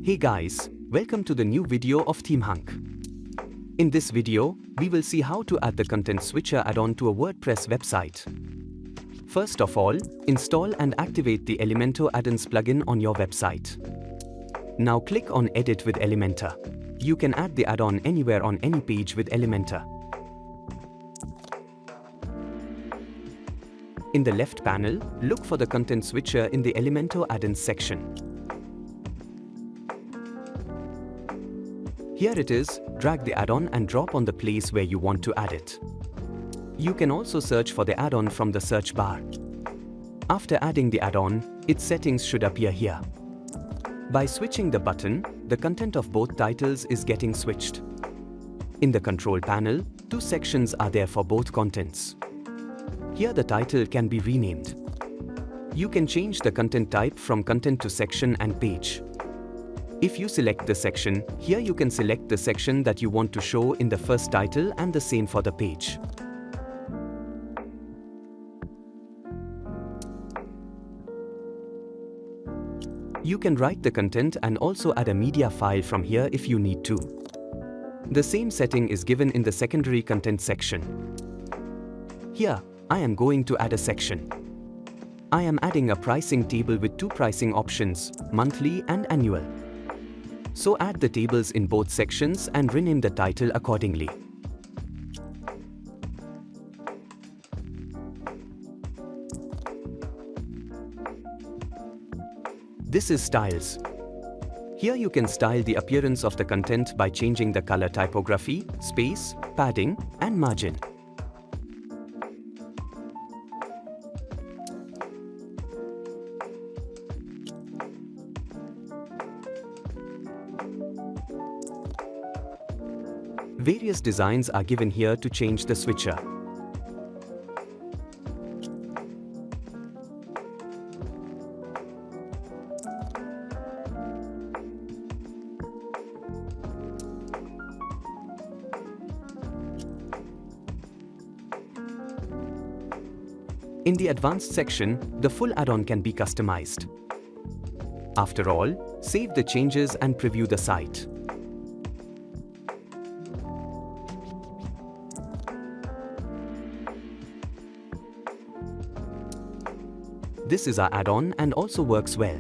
Hey guys, welcome to the new video of ThemeHunk. In this video, we will see how to add the content switcher add-on to a WordPress website. First of all, install and activate the Elemento Addons plugin on your website. Now click on Edit with Elementor. You can add the add-on anywhere on any page with Elementor. In the left panel, look for the content switcher in the Elemento Addons section. Here it is, drag the add-on and drop on the place where you want to add it. You can also search for the add-on from the search bar. After adding the add-on, its settings should appear here. By switching the button, the content of both titles is getting switched. In the control panel, two sections are there for both contents. Here the title can be renamed. You can change the content type from content to section and page. If you select the section, here you can select the section that you want to show in the first title and the same for the page. You can write the content and also add a media file from here if you need to. The same setting is given in the secondary content section. Here, I am going to add a section. I am adding a pricing table with two pricing options, monthly and annual. So add the tables in both sections and rename the title accordingly. This is styles. Here you can style the appearance of the content by changing the color typography, space, padding, and margin. Various designs are given here to change the switcher. In the advanced section, the full add-on can be customized. After all, save the changes and preview the site. This is our add-on and also works well.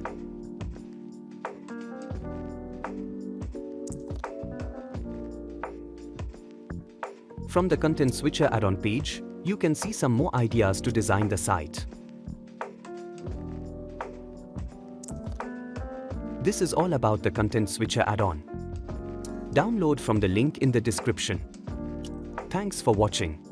From the Content Switcher add-on page, you can see some more ideas to design the site. This is all about the Content Switcher add-on. Download from the link in the description. Thanks for watching.